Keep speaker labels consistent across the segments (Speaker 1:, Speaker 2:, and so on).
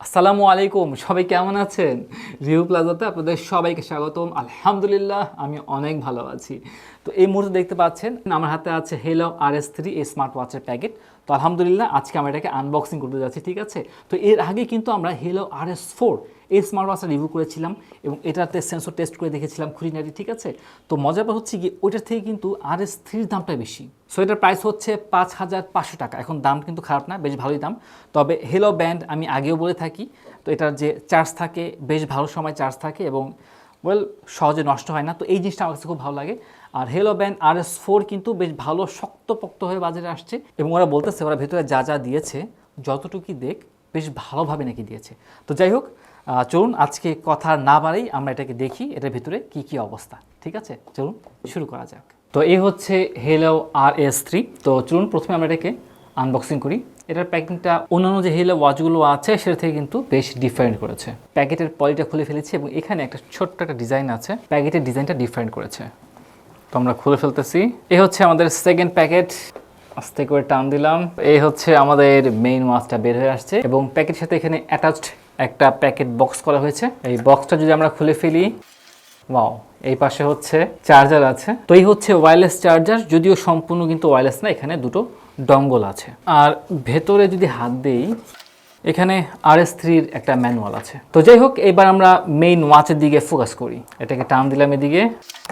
Speaker 1: আসসালামু আলাইকুম, সবাই কেমন আছেন? রিভিউ প্লাজাতে আপনাদের সবাইকে স্বাগতম। আলহামদুলিল্লাহ আমি অনেক ভালো আছি। তো এই মুহূর্তে দেখতে পাচ্ছেন আমার হাতে আছে Haylou RS3 এই স্মার্ট ওয়াচের প্যাকেট। তো আলহামদুলিল্লাহ আজকে আমরা এটাকে আনবক্সিং করতে যাচ্ছি, ঠিক আছে? তো এর আগে কিন্তু আমরা Haylou RS4 এই স্মার্ট ওয়াচটা রিভিউ করেছিলাম এবং এটাতে সেন্সর টেস্ট করে দেখেছিলাম খুঁটিনাটি, ঠিক আছে? তো মজার ব্যাপার হচ্ছে কি ওইটার থেকে কিন্তু RS3-র দামটা বেশি। সো এটার প্রাইস হচ্ছে 5,500 টাকা। এখন দাম কিন্তু খারাপ না, বেশ ভালোই দাম। তবে Haylou ব্র্যান্ড আমি আগেও বলে থাকি, তো এটার যে চার্জ থাকে বেশ ভালো সময় চার্জ থাকে এবং সহজে নষ্ট হয় না। তো এই জিনিসটা আমার কাছে খুব ভালো লাগে। আর Haylou ব্র্যান্ড RS4 কিন্তু বেশ ভালো শক্তপোক্ত হয়ে বাজারে আসছে এবং ওরা বলতেছে ওরা ভেতরে যা যা দিয়েছে যতটুকুই দেখ বেশ ভালোভাবে নাকি দিয়েছে। তো যাই হোক, চলুন আজকে কথা না বাড়াই আমরা এটাকে দেখি এটার ভিতরে কি কি অবস্থা, ঠিক আছে? চলুন শুরু করা যাক। তো এই হচ্ছে Haylou RS3। তো চলুন প্রথমে আমরা এটাকে আনবক্সিং করি। এটার প্যাকিংটা অন্যান্য যে Haylou ওয়াচগুলো আছে সেটা থেকে কিন্তু বেশ ডিফারেন্ট করেছে। প্যাকেটের পলিটা খুলে ফেলেছি এবং এখানে একটা ছোট্ট একটা ডিজাইন আছে, প্যাকেটের ডিজাইনটা ডিফারেন্ট করেছে। তো আমরা খুলে ফেলতেছি। এই হচ্ছে আমাদের সেকেন্ড প্যাকেট, আস্তে করে টান দিলাম। এই হচ্ছে আমাদের মেইন ওয়াচটা বের হয়ে আসছে এবং প্যাকেটের সাথে এখানে অ্যাটাচড একটা প্যাকেট বক্স করা হয়েছে। এই বক্সটা যদি আমরা খুলে ফেলি, ওয়াও, এই পাশে হচ্ছে চার্জার আছে। তো এই হচ্ছে ওয়্যারলেস চার্জার, যদিও সম্পূর্ণ কিন্তু ওয়্যারলেস না, এখানে দুটো ডঙ্গল আছে। আর ভেতরে যদি হাত দেই, এখানে RS3-র একটা ম্যানুয়াল আছে। তো যাই হোক, এবার আমরা মেইন ওয়াচের দিকে ফোকাস করি। এটাকে টান দিলাম এদিকে,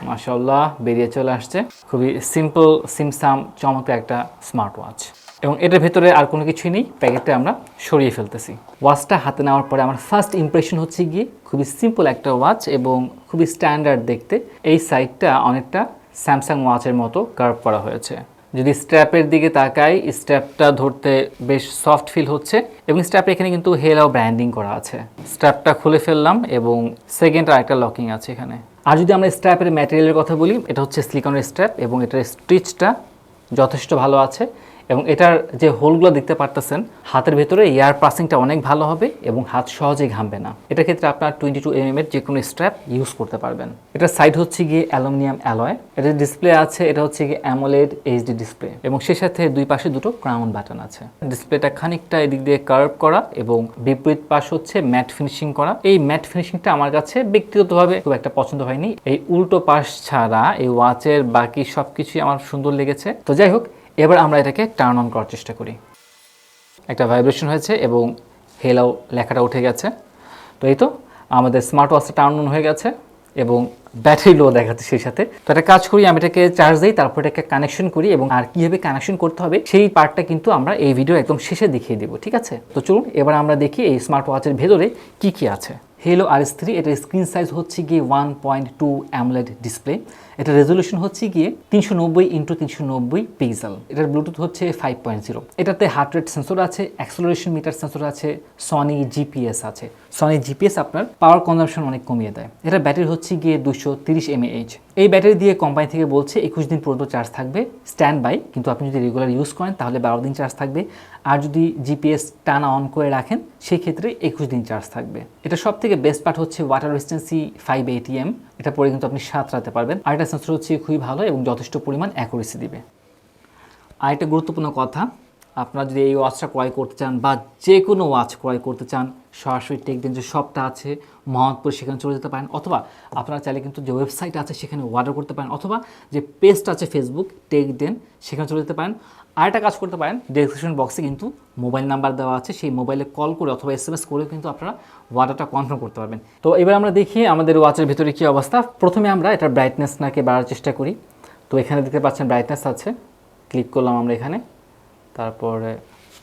Speaker 1: মাশাআল্লাহ বেরিয়ে চলে আসছে। খুবই সিম্পল সিমসাম চমৎকার একটা স্মার্ট ওয়াচ এবং এটার ভেতরে আর কোনো কিছুই নেই। প্যাকেটটা আমরা সরিয়ে ফেলতেছি। ওয়াচটা হাতে নেওয়ার পরে আমার ফার্স্ট ইমপ্রেশন হচ্ছে গিয়ে খুবই সিম্পল একটা ওয়াচ এবং খুবই স্ট্যান্ডার্ড দেখতে। এই সাইডটা অনেকটা স্যামসাং ওয়াচের মতো কার্ভ করা হয়েছে। যদি স্ট্র্যাপের দিকে তাকাই, স্ট্র্যাপটা ধরতে বেশ সফট ফিল হচ্ছে এবং স্ট্র্যাপে এখানে কিন্তু Haylou ব্র্যান্ডিং করা আছে। স্ট্র্যাপটা খুলে ফেললাম এবং সেকেন্ড আরেকটা লকিং আছে এখানে। আর যদি আমরা স্ট্র্যাপের ম্যাটেরিয়ালের কথা বলি, এটা হচ্ছে সিলিকনের স্ট্র্যাপ এবং এটার স্টিচটা যথেষ্ট ভালো আছে এবং এটার যে হোলগুলো দেখতে পারতেছেন, হাতের ভেতরে এয়ার পাসিংটা অনেক ভালো হবে এবং হাত সহজেই ঘামবে না। এটার ক্ষেত্রে আপনার 22mm এর যে কোনো স্ট্র্যাপ ইউজ করতে পারবেন। এটার সাইড হচ্ছে গিয়ে অ্যালুমিনিয়াম অ্যালয়। এটার ডিসপ্লে আছে, এটা হচ্ছে গিয়ে AMOLED HD ডিসপ্লে এবং সে সাথে দুই পাশে দুটো ক্রাউন বাটন আছে। ডিসপ্লেটা খানিকটা এদিক দিয়ে কার্ভ করা এবং বিপরীত পাশ হচ্ছে ম্যাট ফিনিশিং করা। এই ম্যাট ফিনিশিংটা আমার কাছে ব্যক্তিগতভাবে খুব একটা পছন্দ হয়নি। এই উল্টো পাশ ছাড়া এই ওয়াচের বাকি সব কিছুই আমার সুন্দর লেগেছে। তো যাই হোক, এবার আমরা এটাকে টার্ন অন করার চেষ্টা করি। একটা ভাইব্রেশন হয়েছে এবং Haylou লেখাটা উঠে গেছে। তো এই তো আমাদের স্মার্ট ওয়াচটা টার্ন অন হয়ে গেছে এবং ব্যাটারি লো দেখাচ্ছে সেই সাথে। তো একটা কাজ করি, আমি এটাকে চার্জ দিই, তারপর এটাকে কানেকশন করি এবং আর কীভাবে কানেকশন করতে হবে সেই পার্টটা কিন্তু আমরা এই ভিডিও একদম শেষে দেখিয়ে দেবো, ঠিক আছে? তো চলুন এবার আমরা দেখি এই স্মার্ট ওয়াচের ভেতরে কি কি আছে। Haylou RS3, এটার স্ক্রিন সাইজ হচ্ছে গিয়ে 1.2 AMOLED ডিসপ্লে। এটা রেজলিউশন হচ্ছে গিয়ে 390x390 পিক্সেল। এটার ব্লুটুথ হচ্ছে 5.0। এটাতে হার্ট রেট সেন্সর আছে, অ্যাক্সেলারেশন মিটার সেন্সর আছে, সনি জিপিএস আছে। সনি জিপিএস আপনার পাওয়ার কনজাম্পশন অনেক কমিয়ে দেয়। এটার ব্যাটারি হচ্ছে গিয়ে 230 mAh। এই ব্যাটারি দিয়ে কোম্পানি থেকে বলছে 21 দিন পর্যন্ত চার্জ থাকবে স্ট্যান্ড বাই, কিন্তু আপনি যদি রেগুলার ইউজ করেন তাহলে 12 দিন চার্জ থাকবে। আর যদি জিপিএস টানা অন করে রাখেন সেই ক্ষেত্রে 21 দিন চার্জ থাকবে। এটা সব থেকে বেস্ট পার্ট হচ্ছে ওয়াটার রেজিস্ট্যান্সি 5 ATM। এটা পরে কিন্তু আপনি সাঁতরাতে পারবেন। আর এটা সেন্সর হচ্ছে খুবই ভালো এবং যথেষ্ট পরিমাণ অ্যাকুরেসি দিবে। আর একটা গুরুত্বপূর্ণ কথা, আপনারা যদি এই ওয়াচটা ক্রয় করতে চান বা যে কোনো ওয়াচ ক্রয় করতে চান, সরাসরি TechDen যে শপটা আছে মোহাম্মদপুর, সেখানে চলে যেতে পারেন, অথবা আপনারা চাইলে কিন্তু যে ওয়েবসাইট আছে সেখানে অর্ডার করতে পারেন, অথবা যে পেজটা আছে ফেসবুক TechDen সেখানে চলে যেতে পারেন। আর একটা কাজ করতে পারেন, ডেসক্রিপশন বক্সে কিন্তু মোবাইল নাম্বার দেওয়া আছে, সেই মোবাইলে কল করে অথবা SMS করেও কিন্তু আপনারা অর্ডারটা কনফার্ম করতে পারবেন। তো এবার আমরা দেখি আমাদের ওয়াচের ভিতরে কী অবস্থা। প্রথমে আমরা এটার ব্রাইটনেসটাকে বাড়ার চেষ্টা করি। তো এখানে দেখতে পাচ্ছেন ব্রাইটনেস আছে, ক্লিক করলাম আমরা এখানে, তারপরে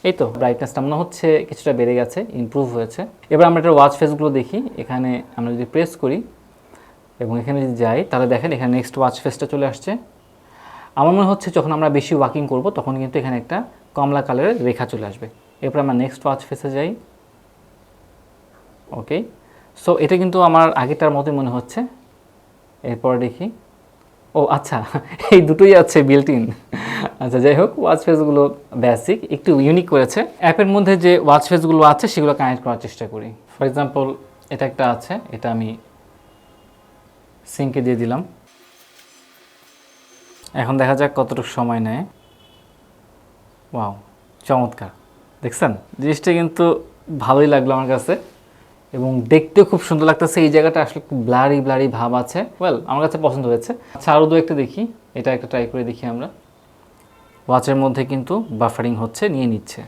Speaker 1: এই তো ব্রাইটনেসটা মনে হচ্ছে কিছুটা বেড়ে গেছে, ইমপ্রুভ হয়েছে। এবার আমরা এটার ওয়াচ ফেসগুলো দেখি। এখানে আমরা যদি প্রেস করি এবং এখানে যদি যাই তাহলে দেখেন এখানে নেক্সট ওয়াচ ফেসটা চলে আসছে। আমার মনে হচ্ছে যখন আমরা বেশি ওয়াকিং করব তখন কিন্তু এখানে একটা কমলা কালারের রেখা চলে আসবে। এরপর আমরা নেক্সট ওয়াচ ফেসে যাই। ওকে, সো এটা কিন্তু আমার আগেরটার মতোই মনে হচ্ছে। এরপর দেখি, ও আচ্ছা, এই দুটোই আছে বিল্ট ইন। আচ্ছা, যাই হোক, ওয়াচ ফেসগুলো বেসিক, একটু ইউনিক করেছে। অ্যাপের মধ্যে যে ওয়াচ ফেসগুলো আছে সেগুলো কানেক্ট করার চেষ্টা করি। ফর এক্সাম্পল এটা একটা আছে, এটা আমি সিঙ্কে দিয়ে দিলাম। এখন দেখা যাক কতটুকু সময় নেয়। ওয়াও, চমৎকার, দেখছেন জিনিসটা কিন্তু ভালোই লাগলো আমার কাছে, এবং দেখতেও খুব সুন্দর লাগতেছে। এই জায়গাটা আসলে খুব ব্লারি ব্লারি ভাব আছে, ওয়েল আমার কাছে পছন্দ হয়েছে। আচ্ছা আরও দু একটা দেখি, এটা একটা ট্রাই করে দেখি আমরা। ওয়াচের মধ্যে কিন্তু বাফারিং হচ্ছে, নিয়ে নিচ্ছে।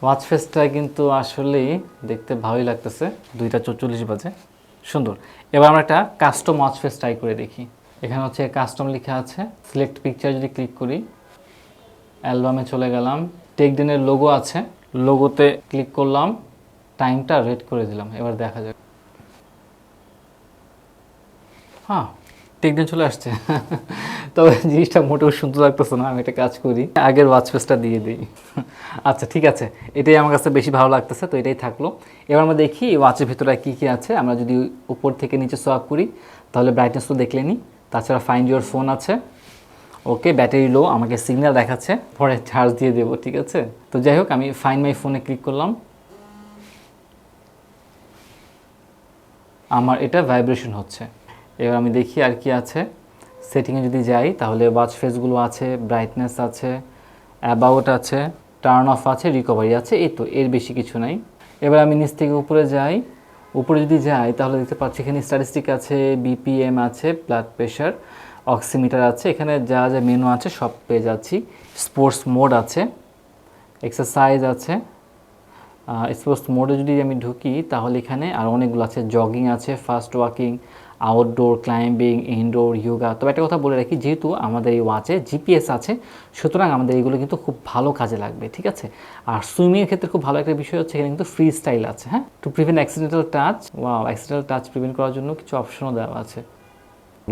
Speaker 1: ওয়াচ ফেসটা কিন্তু আসলেই দেখতে ভালোই লাগতেছে। 2:44 বাজে, সুন্দর। এবার আমরা একটা কাস্টম ওয়াচ ফেস ট্রাই করে দেখি। এখানে হচ্ছে কাস্টম লেখা আছে, সিলেক্ট পিকচার যদি ক্লিক করি, অ্যালবামে চলে গেলাম, টেকডেনের লোগো আছে, লোগোতে ক্লিক করলাম, টাইমটা রেড করে দিলাম। এবার দেখা যাক, হ্যাঁ টেকডেন চলে আসছে। তবে জিনিসটা মোটেও সুন্দর লাগতেছে না। আমি একটা কাজ করি, আগের ওয়াচ ফেসটা দিয়ে দিই। আচ্ছা ঠিক আছে, এটাই আমার কাছে বেশি ভালো লাগতেছে, তো এটাই থাকলো। এবার আমরা দেখি ওয়াচের ভিতরে কী কী আছে। আমরা যদি উপর থেকে নিচে সোয়াপ করি তাহলে ব্রাইটনেস তো দেখলে নিই, তাছাড়া ফাইন্ড ইউর ফোন আছে। ওকে, ব্যাটারি লো, আমাকে সিগন্যাল দেখাচ্ছে, পরে চার্জ দিয়ে দেবো, ঠিক আছে। তো যাই হোক, আমি ফাইন্ড মাই ফোনে ক্লিক করলাম, আমার এটা ভাইব্রেশন হচ্ছে। এবার আমি দেখি আর কি আছে। সেটিংয়ে যদি যাই তাহলে ওয়াচ ফেসগুলো আছে, ব্রাইটনেস আছে, অ্যাবাউট আছে, টার্ন অফ আছে, রিকভারি আছে, এই তো, এর বেশি কিছু নাই। এবার আমি নিচ থেকে উপরে যাই, উপরে যদি যাই তাহলে দেখতে পাচ্ছি এখানে স্ট্যাটিস্টিক আছে, বিপিএম আছে, ব্লাড প্রেশার, অক্সিমিটার আছে, এখানে যা যা মেনু আছে সব পেয়ে যাচ্ছি। স্পোর্টস মোড আছে, এক্সারসাইজ আছে। স্পোর্টস মোডে যদি আমি ঢুকি তাহলে এখানে আর অনেকগুলো আছে, জগিং আছে, fast walking, outdoor, climbing, indoor, yoga. তবে একটা কথা বলে রাখি, যেহেতু আমাদের এই ওয়াচে জিপিএস আছে, সুতরাং আমাদের এগুলো কিন্তু খুব ভালো কাজে লাগবে, ঠিক আছে। আর সুইমিংয়ের ক্ষেত্রে খুব ভালো একটা বিষয় হচ্ছে এখানে কিন্তু ফ্রি স্টাইল আছে, হ্যাঁ, to prevent accidental touch. Wow, accidental touch prevent করার জন্য কিছু অপশনও দেওয়া আছে।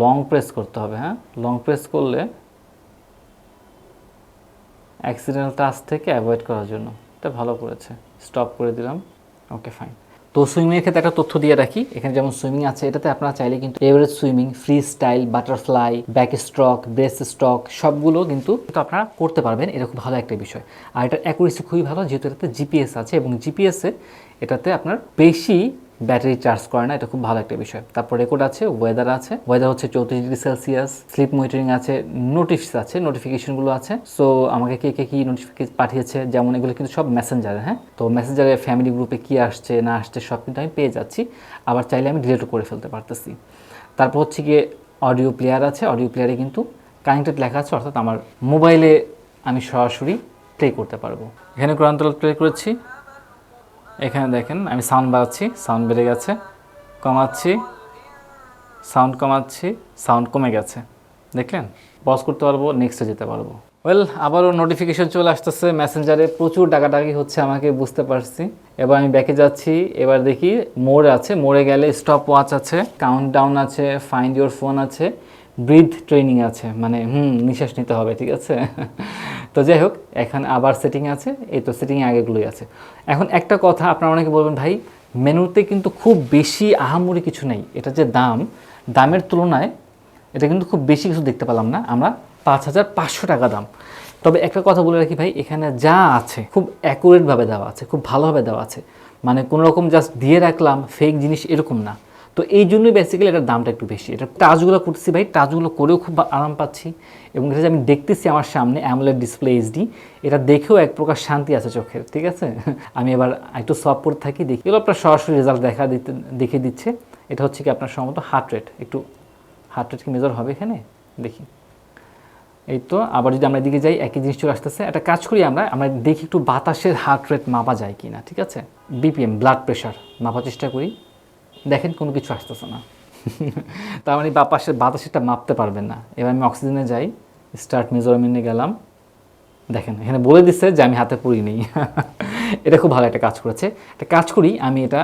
Speaker 1: লং প্রেস করতে হবে, হ্যাঁ, লং প্রেস করলে অ্যাক্সিডেন্টাল টাচ থেকে অ্যাভয়েড করার জন্য। এটা ভালো করেছে, স্টপ করে দিলাম, ওকে ফাইন। তো সুইমিংয়ের ক্ষেত্রে একটা তথ্য দিয়ে রাখি, এখানে যেমন সুইমিং আছে, এটাতে আপনারা চাইলে কিন্তু average swimming, free style, butterfly, back stroke, breast stroke সবগুলো কিন্তু আপনারা করতে পারবেন। এটা খুব ভালো একটা বিষয়। আর এটার অ্যাকুরেসি খুবই ভালো, যেহেতু এটাতে জিপিএস আছে, এবং জিপিএসে এটাতে আপনার বেশি ব্যাটারি চার্জ করে না, এটা খুব ভালো একটা বিষয়। তারপর রেকর্ড আছে, ওয়েদার আছে, ওয়েদার হচ্ছে 34°C, স্লিপ মনিটরিং আছে, নোটিফিস আছে, নোটিফিকেশনগুলো আছে। সো আমাকে কে কে কী নোটিফিকেশন পাঠিয়েছে, যেমন এগুলো কিন্তু সব মেসেঞ্জারে, হ্যাঁ, তো মেসেঞ্জারে ফ্যামিলি গ্রুপে কী আসছে না আসছে সব কিন্তু আমি পেয়ে যাচ্ছি। আবার চাইলে আমি ডিলিটও করে ফেলতে পারতেছি। তারপর হচ্ছে গিয়ে অডিও প্লেয়ার আছে, অডিও প্লেয়ারে কিন্তু কানেক্টেড লেখা আছে, অর্থাৎ আমার মোবাইলে আমি সরাসরি প্লে করতে পারবো। এখানে কোরআন তেলাওয়াত প্লে করেছি, এখানে দেখেন আমি সাউন্ড বাড়াচ্ছি, সাউন্ড বেড়ে গেছে, কমাচ্ছি, সাউন্ড কমাচ্ছি, সাউন্ড কমে গেছে, দেখলেন। পজ করতে পারবো, নেক্সটে যেতে পারবো। ওয়েল, আবারও নোটিফিকেশন চলে আসতেছে মেসেঞ্জারে, প্রচুর ডাকাডাকি হচ্ছে আমাকে, বুঝতে পারছি। এবার আমি ব্যাকে যাচ্ছি, এবার দেখি মোড আছে, মোড়ে গেলে স্টপ ওয়াচ আছে, কাউন্টডাউন আছে, ফাইন্ড ইউর ফোন আছে, ব্রিথ ট্রেনিং আছে, মানে নিঃশ্বাস নিতে হবে, ঠিক আছে। তো যাই হোক, এখানে আবার সেটিং আছে, এই তো সেটিংয়ে আগেগুলোই আছে। এখন একটা কথা, আপনারা অনেকে বলবেন ভাই মেনুতে কিন্তু খুব বেশি আহামরি কিছু নেই, এটা যে দামের তুলনায় এটা কিন্তু খুব বেশি কিছু দেখতে পেলাম না আমরা, 5,500 টাকা দাম। তবে একটা কথা বলে রাখি ভাই, এখানে যা আছে খুব অ্যাকুরেটভাবে দেওয়া আছে, খুব ভালোভাবে দেওয়া আছে, মানে কোনো রকম জাস্ট দিয়ে রাখলাম ফেক জিনিস এরকম না। তো এই জন্যই বেসিক্যালি এটার দামটা একটু বেশি। এটা টাচগুলো করতেছি ভাই, টাচগুলো করেও খুব আরাম পাচ্ছি, এবং এটা যে আমি দেখতেছি আমার সামনে অ্যামোলেড ডিসপ্লে এইচডি, এটা দেখেও এক প্রকার শান্তি আছে চোখের, ঠিক আছে। আমি এবার একটু সফট করতে থাকি, দেখি এগুলো আপনার সরাসরি রেজাল্ট দেখে দিচ্ছে। এটা হচ্ছে কি আপনার সম্ভবত হার্ট রেট, একটু হার্ট রেট কি মেজার হবে এখানে, দেখি। এই তো, আবার যদি আমরা এদিকে যাই একই জিনিস চলে আসতেছে। একটা কাজ করি, আমরা দেখি একটু বাতাসের হার্ট রেট মাপা যায় কি না, ঠিক আছে। বিপিএম, ব্লাড প্রেশার মাপার চেষ্টা করি, দেখেন কোনো কিছু আসতেছে না। তার মানে বাতাসেরটা মাপতে পারবেন না। এবার আমি অক্সিজেনে যাই, স্টার্ট মেজারমেন্টে গেলাম, দেখেন এখানে বলে দিচ্ছে যে আমি হাতে পুরি নেই। এটা খুব ভালো একটা কাজ করেছে। একটা কাজ করি, আমি এটা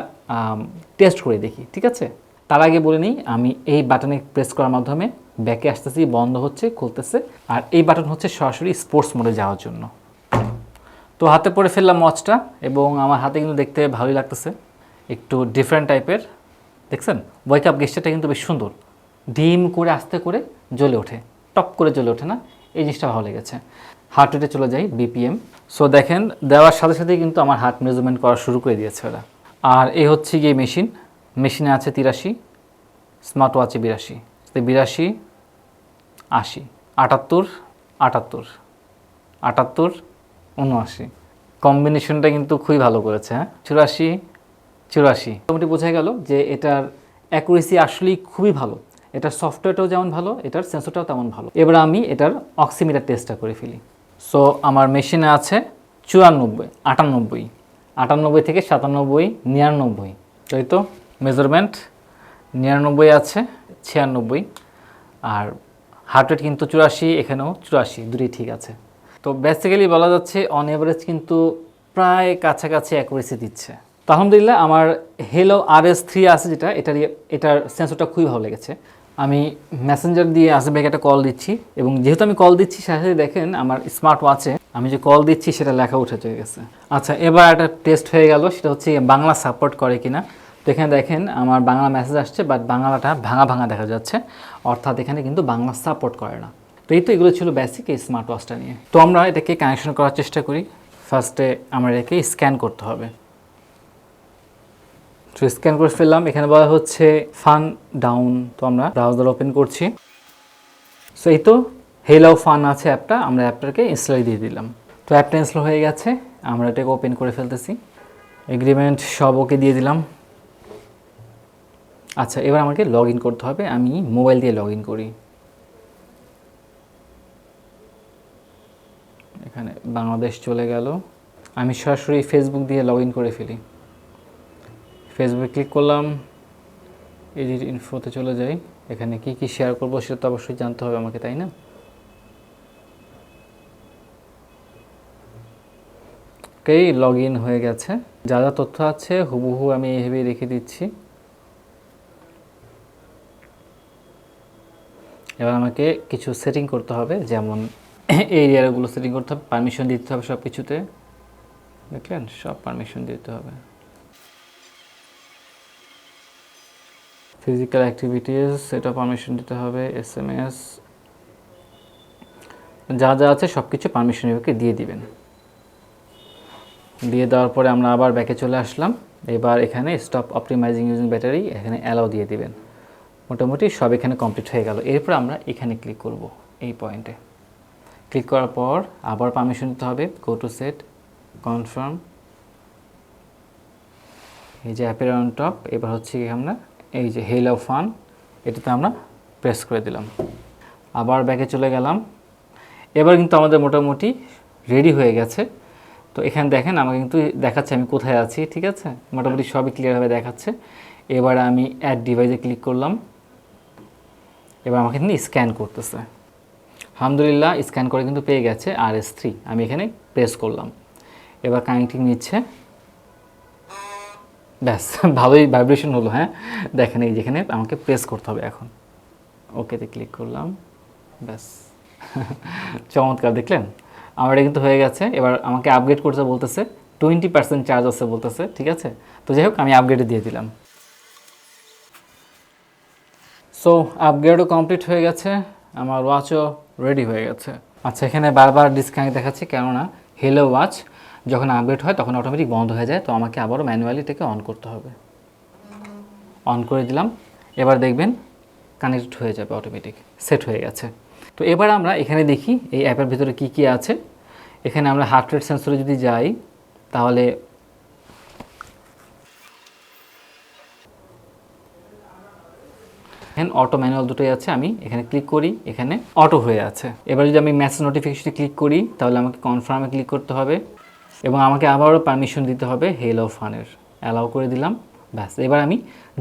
Speaker 1: টেস্ট করে দেখি, ঠিক আছে। তার আগে বলে নিই, আমি এই বাটনে প্রেস করার মাধ্যমে ব্যাকে আসতেছি, বন্ধ হচ্ছে, খুলতেছে, আর এই বাটন হচ্ছে সরাসরি স্পোর্টস মোডে যাওয়ার জন্য। তো হাতে পরে ফেললাম ওয়াচটা, এবং আমার হাতে কিন্তু দেখতে ভালোই লাগতেছে, একটু ডিফারেন্ট টাইপের, দেখছেন। ওয়েক আপ গেস্টারটা কিন্তু বেশ সুন্দর, ডিম করে আস্তে করে জ্বলে ওঠে, টপ করে জ্বলে ওঠে না, এই জিনিসটা ভালো লেগেছে। হার্ট রেটে চলে যাই, বিপিএম। সো দেখেন দেওয়ার সাথে সাথেই কিন্তু আমার হার্ট মেজারমেন্ট করা শুরু করে দিয়েছে ওরা। আর এই হচ্ছে গিয়ে মেশিনে আছে 83, স্মার্ট ওয়াচে 82, 82, 80, 78, 78, 78, 79। কম্বিনেশনটা কিন্তু খুবই ভালো করেছে। হ্যাঁ, 84, 84। মোটামুটি বোঝা গেল যে এটার অ্যাকুরেসি আসলেই খুবই ভালো। এটার সফটওয়্যারটাও যেমন ভালো, এটার সেন্সরটাও তেমন ভালো। এবার আমি এটার অক্সিমিটার টেস্টটা করে ফেলি। সো আমার মেশিনে আছে 94, 98, 98 থেকে 97, 99, তাই তো? মেজারমেন্ট 99 আছে, 96, আর হার্ট রেট কিন্তু 84, এখানেও 84, দুটোই ঠিক আছে। তো বেসিক্যালি বলা যাচ্ছে অন এভারেজ কিন্তু প্রায় কাছাকাছি অ্যাকুরেসি দিচ্ছে। তো আলহামদুলিল্লাহ আমার হেলো RS3 আছে যেটা, এটার সেন্সরটা খুবই ভালো লেগেছে। আমি মেসেঞ্জার দিয়ে আসিফ ভাইকে একটা কল দিচ্ছি, এবং যেহেতু আমি কল দিচ্ছি সাথে সাথে দেখেন আমার স্মার্ট ওয়াচে আমি যে কল দিচ্ছি সেটা লেখা উঠে চলে গেছে। আচ্ছা, এবার একটা টেস্ট হয়ে গেল, সেটা হচ্ছে বাংলা সাপোর্ট করে কিনা। তো এখানে দেখেন আমার বাংলা মেসেজ আসছে, বাট বাংলাটা ভাঙা ভাঙা দেখা যাচ্ছে, অর্থাৎ এখানে কিন্তু বাংলা সাপোর্ট করে না। তো এই তো এগুলো ছিল বেসিক এই স্মার্ট ওয়াচটা নিয়ে। তো আমরা এটাকে কানেকশন করার চেষ্টা করি। ফার্স্টে আমরা এটাকে স্ক্যান করতে হবে। তো স্ক্যান করে ফেললাম। এখানে বলা হচ্ছে ফান ডাউন। তো আমরা ব্রাউজার ওপেন করছি। সো এই তো হেলো ফান আছে অ্যাপটা, আমরা অ্যাপটাকে ইনস্টল দিয়ে দিলাম। তো অ্যাপটা ইনস্টল হয়ে গেছে, আমরা এটাকে ওপেন করে ফেলতেছি। এগ্রিমেন্ট সব ওকে দিয়ে দিলাম। আচ্ছা, এবার আমাকে লগ ইন করতে হবে। আমি মোবাইল দিয়ে লগ ইন করি। এখানে বাংলাদেশ চলে গেল। আমি সরাসরি ফেসবুক দিয়ে লগ ইন করে ফেলি। ফেসবুকে ক্লিক করলাম, এডিট ইনফোতে চলে যাই। এখানে কি কি শেয়ার করবো সেটা তো অবশ্যই জানতে হবে আমাকে, তাই না? ওকেই, লগ ইন হয়ে গেছে। যা যা তথ্য আছে হুবহু আমি এইভাবেই রেখে দিচ্ছি। এবার আমাকে কিছু সেটিং করতে হবে, যেমন এই এরিয়াগুলো সেটিং করতে হবে, পারমিশন দিতে হবে সব কিছুতে। দেখলেন, সব পারমিশন দিতে হবে। ফিজিক্যাল অ্যাক্টিভিটিস সেটা পারমিশন দিতে হবে। SMS যা যা আছে সব কিছু পারমিশন ওকে দিয়ে দিবেন। দিয়ে দেওয়ার পরে আমরা আবার ব্যাকে চলে আসলাম। এবার এখানে স্টপ অপটিমাইজিং ইউজিং ব্যাটারি, এখানে অ্যালাউ দিয়ে দিবেন। মোটামুটি সব এখানে কমপ্লিট হয়ে গেল। এরপর আমরা এখানে ক্লিক করব, এই পয়েন্টে ক্লিক করার পর আবার পারমিশন দিতে হবে। Go to set, confirm. এই যে অ্যাপের অন টপ, এবার হচ্ছে আমরা এই যে হেলো ফান, এটাতে আমরা প্রেস করে দিলাম। আবার ব্যাকে চলে গেলাম। এবার কিন্তু আমাদের মোটামুটি রেডি হয়ে গেছে। তো এখানে দেখেন আমাকে কিন্তু দেখাচ্ছে আমি কোথায় আছি, ঠিক আছে? মোটামুটি সবই ক্লিয়ারভাবে দেখাচ্ছে। এবার আমি অ্যাড ডিভাইসে ক্লিক করলাম। এবার আমাকে কিন্তু স্ক্যান করতেছে। আলহামদুলিল্লাহ স্ক্যান করে কিন্তু পেয়ে গেছে RS3। আমি এখানে প্রেস করলাম। এবার কানেক্টিং নিচ্ছে। ব্যাস, ভালোই ভাইব্রেশন হলো। হ্যাঁ, দেখেন এই যেখানে আমাকে প্রেস করতে হবে এখন। ওকেতে ক্লিক করলাম। ব্যাস, চমৎকার, দেখলেন আমার এটা কিন্তু হয়ে গেছে। এবার আমাকে আপগ্রেড করতে বলতেছে, 20% চার্জ আছে বলতেছে, ঠিক আছে? তো যাই হোক, আমি আপগ্রেডে দিয়ে দিলাম। সো আপগ্রেডও কমপ্লিট হয়ে গেছে, আমার ওয়াচও রেডি হয়ে গেছে। আচ্ছা, এখানে বারবার ডিসকানেক্ট দেখাচ্ছে, কেননা হেলো ওয়াচ যখন আপগ্রেড হয় তখন অটোমেটিক বন্ধ হয়ে যায়। তো আমাকে আবারও ম্যানুয়ালি এটাকে অন করতে হবে। অন করে দিলাম। এবার দেখবেন কানেক্ট হয়ে যাবে, অটোমেটিক সেট হয়ে গেছে। তো এবার আমরা এখানে দেখি এই অ্যাপের ভিতরে কি কি আছে। এখানে আমরা হার্ট রেট সেন্সরে যদি যাই, তাহলে এখানে অটো ম্যানুয়াল দুটোই আছে। আমি এখানে ক্লিক করি, এখানে অটো হয়ে আছে। এবার যদি আমি মেসেজ নোটিফিকেশনে ক্লিক করি, তাহলে আমাকে কনফার্মে ক্লিক করতে হবে, এবং আমাকে আবারও পারমিশন দিতে হবে হেলো ফানের। অ্যালাউ করে দিলাম। ব্যাস, এবার আমি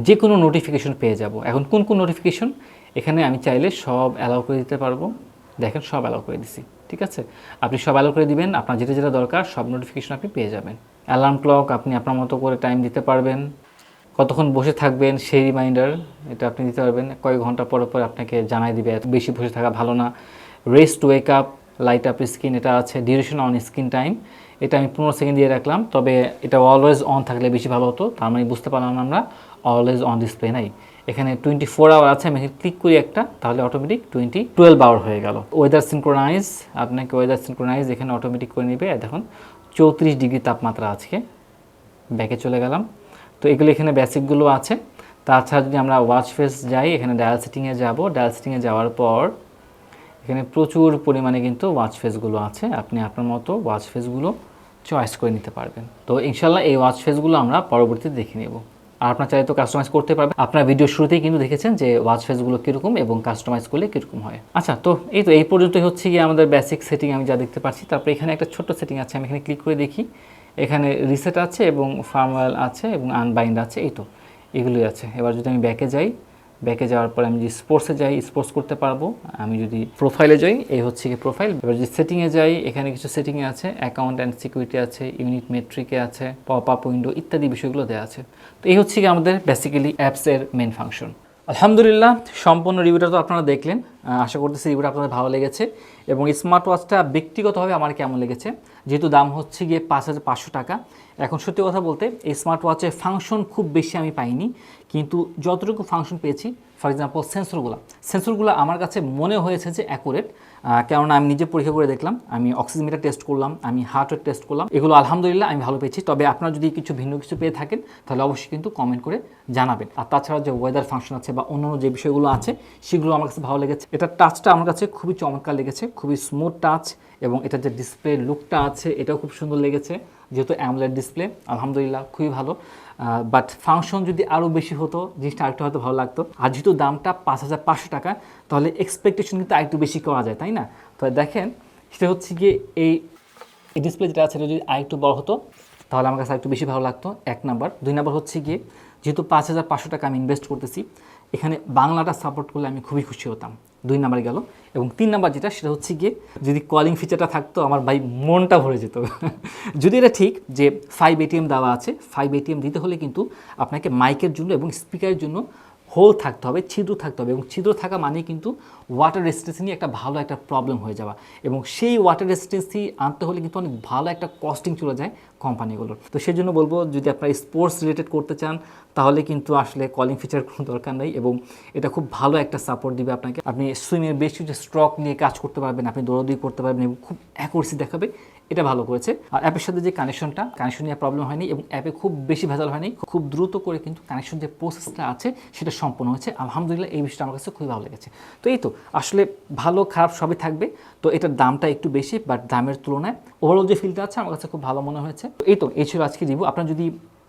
Speaker 1: যে কোনো নোটিফিকেশন পেয়ে যাব। এখন কোন কোন নোটিফিকেশন, এখানে আমি চাইলে সব অ্যালাউ করে দিতে পারবো। দেখেন, সব অ্যালাউ করে দিছি, ঠিক আছে? আপনি সব অ্যালাউ করে দিবেন, আপনার যেটা যেটা দরকার সব নোটিফিকেশন আপনি পেয়ে যাবেন। অ্যালার্ম ক্লক আপনি আপনার মতো করে টাইম দিতে পারবেন। কতক্ষণ বসে থাকবেন সেই রিমাইন্ডার এটা আপনি দিতে পারবেন। কয়েক ঘন্টা পরে পরে আপনাকে জানাই দিবে, এত বেশি বসে থাকা ভালো না। Rest wake up, light up screen এটা আছে। ডিউরেশন অন স্ক্রিন টাইম এটা আমি 15 সেকেন্ড দিয়ে রাখলাম, তবে এটা অলওয়েজ অন থাকলে বেশি ভালো হতো। তার মানে বুঝতে পারলাম আমরা অলওয়েজ অন ডিসপ্লে নাই। এখানে 24 আওয়ার আছে, আমি ক্লিক করি একটা, তাহলে অটোমেটিক 12 আওয়ার হয়ে গেল। ওয়েদার সিনক্রোনাইজ, আপনাকে ওয়েদার সিনক্রোনাইজ এখানে অটোমেটিক করে নেবে। দেখুন 34 ডিগ্রি তাপমাত্রা আজকে। ব্যাকে চলে গেলাম। তো এগুলো এখানে বেসিকগুলো আছে। তাছাড়া যদি আমরা ওয়াচ ফেস যাই, এখানে ডায়াল সেটিংয়ে যাব। ডায়াল সেটিংয়ে যাওয়ার পর এখানে প্রচুর পরিমাণে কিন্তু ওয়াচ ফেসগুলো আছে, আপনি আপনার মতো ওয়াচ ফেসগুলো চয়েস করে নিতে পারবেন। তো ইনশাল্লাহ এই ওয়াচ ফেসগুলো আমরা পরবর্তীতে দেখে নেব। আর আপনার চাইলে তো কাস্টমাইজ করতে পারবেন। আপনার ভিডিও শুরুতেই কিন্তু দেখেছেন যে ওয়াচ ফেসগুলো কীরকম এবং কাস্টমাইজ করলে কীরকম হয়। আচ্ছা, তো এই পর্যন্তই হচ্ছে গিয়ে আমাদের বেসিক সেটিং আমি যা দেখতে পাচ্ছি। তারপরে এখানে একটা ছোট্ট সেটিং আছে, আমি এখানে ক্লিক করে দেখি। এখানে রিসেট আছে এবং ফার্মওয়্যার আছে এবং আনবাইন্ড আছে, এই তো এগুলোই আছে। এবার যদি আমি ব্যাকে যাই, ব্যাকে যাওয়ার পর আমি যদি স্পোর্টসে যাই স্পোর্টস করতে পারবো। আমি যদি প্রোফাইলে যাই, এই হচ্ছে কি প্রোফাইল। এবার যদি সেটিংয়ে যাই, এখানে কিছু সেটিংয়ে আছে, অ্যাকাউন্ট অ্যান্ড সিকিউরিটি আছে, ইউনিট মেট্রিকে আছে, পপ আপ উইন্ডো ইত্যাদি বিষয়গুলো দেওয়া আছে। তো এই হচ্ছে কি আমাদের বেসিক্যালি অ্যাপসের মেন ফাংশন। আলহামদুলিল্লাহ, সম্পূর্ণ রিভিউটা তো আপনারা দেখলেন। আশা করতেছি রিভিউটা আপনাদের ভালো লেগেছে এবং এই স্মার্ট ওয়াচটা ব্যক্তিগতভাবে আমার কেমন লেগেছে, যেহেতু দাম হচ্ছে গিয়ে 5,500 টাকা। এখন সত্যি কথা বলতে এই স্মার্ট ওয়াচের ফাংশন খুব বেশি আমি পাইনি, কিন্তু যতটুকু ফাংশন পেয়েছি, ফর এক্সাম্পল সেন্সরগুলো আমার কাছে মনে হয়েছে যে অ্যাকুরেট। কেননা আমি নিজে পরীক্ষা করে দেখলাম, আমি অক্সিজেন টেস্ট করলাম, আমি হার্ট রেট টেস্ট করলাম, এগুলো আলহামদুলিল্লাহ আমি ভালো পেয়েছি। তবে আপনারা যদি ভিন্ন কিছু পেয়ে থাকেন তাহলে অবশ্যই কিন্তু কমেন্ট করে জানাবেন। আর তাছাড়া যে ওয়েদার ফাংশন আছে বা অন্যান্য যে বিষয়গুলো আছে সেগুলো আমার কাছে ভালো লেগেছে। এটার টাচটা আমার কাছে খুবই চমৎকার লেগেছে, খুবই স্মুথ টাচ, এবং এটার যে ডিসপ্লে লুকটা আছে এটাও খুব সুন্দর লেগেছে, যেহেতু অ্যামোলেড ডিসপ্লে আলহামদুলিল্লাহ খুবই ভালো। বাট ফাংশন যদি আরও বেশি হতো জিনিসটা আরেকটু হয়তো ভালো লাগতো। আর যেহেতু দামটা 5,500 টাকা, তাহলে এক্সপেকটেশন কিন্তু আরেকটু বেশি করা যায়, তাই না? তো দেখেন, সেটা হচ্ছে গিয়ে এই ডিসপ্লে যেটা আছে যদি আরেকটু বড় হতো তাহলে আমার কাছে আরেকটু বেশি ভালো লাগতো, 1 নাম্বার। 2 নাম্বার হচ্ছে গিয়ে যেহেতু 5,500 টাকা আমি ইনভেস্ট করতেছি, এখানে বাংলাটা সাপোর্ট করলে আমি খুবই খুশি হতাম। 2 নাম্বার গেল। এবং 3 নাম্বার যেটা, সেটা হচ্ছে গিয়ে যদি কলিং ফিচারটা থাকতো আমার ভাই মনটা ভরে যেত। যদি এটা ঠিক যে 5 ATM দেওয়া আছে, 5 ATM দিতে হলে কিন্তু আপনাকে মাইকের জন্য এবং স্পিকারের জন্য হোল থাকতে হবে, ছিদ্র থাকতে হবে, এবং ছিদ্র থাকা মানে কিন্তু ওয়াটার রেজিস্ট্যান্স নিয়ে একটা ভালো একটা প্রবলেম হয়ে যাওয়া, এবং সেই ওয়াটার রেজিস্ট্যান্সি আনতে হলে কিন্তু অনেক ভালো একটা কস্টিং চলে যায় কোম্পানিগুলোর। তো সেই জন্য বলবো, যদি আপনারা স্পোর্টস রিলেটেড করতে চান তাহলে কিন্তু আসলে কলিং ফিচার কোনো দরকার নেই, এবং এটা খুব ভালো একটা সাপোর্ট দিবে আপনাকে। আপনি সুইমের বেশ কিছু স্ট্রোক নিয়ে কাজ করতে পারবেন, আপনি দৌড়াদৌড়ি করতে পারবেন এবং খুব অ্যাকুরেসি দেখাবে, এটা ভালো করেছে। আর অ্যাপের সাথে যে কানেকশন নিয়ে প্রবলেম হয়নি, এবং অ্যাপে খুব বেশি ভেজাল হয়নি, খুব দ্রুত করে কিন্তু কানেকশন যে প্রসেসটা আছে সেটা সম্পন্ন হয়েছে। আলহামদুলিল্লাহ, এই বিষয়টা আমার কাছে খুবই ভালো লেগেছে। তো এই তো আসলে ভালো খারাপ সবই থাকবে। তো এটার দামটা একটু বেশি, বাট দামের তুলনায় ওভারঅল যে ফিলটা আছে আমার কাছে খুব ভালো মনে হয়েছে। তো এই ছিল আজকে রিভিউ। আপনারা যদি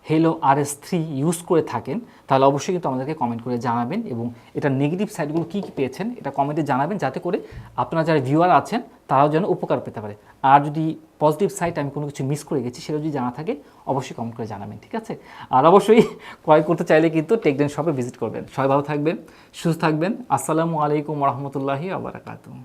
Speaker 1: Haylou RS3 ইউজ করে থাকেন তাহলে অবশ্যই কিন্তু আমাদেরকে কমেন্ট করে জানাবেন, এবং এটার নেগেটিভ সাইডগুলো কী কী পেয়েছেন এটা কমেন্টে জানাবেন, যাতে করে আপনারা যারা ভিউয়ার আছেন তারাও যেন উপকার পেতে পারে। আর যদি পজিটিভ সাইড আমি কোনো কিছু মিস করে গেছি সেটা যদি জানা থাকে অবশ্যই কমেন্ট করে জানাবেন, ঠিক আছে? আর অবশ্যই ক্রয় করতে চাইলে কিন্তু TechDen শপে ভিজিট করবেন। সবাই ভালো থাকবেন, সুস্থ থাকবেন। আসসালামু আলাইকুম ওয়া রাহমাতুল্লাহি ওয়া বারাকাতুহু।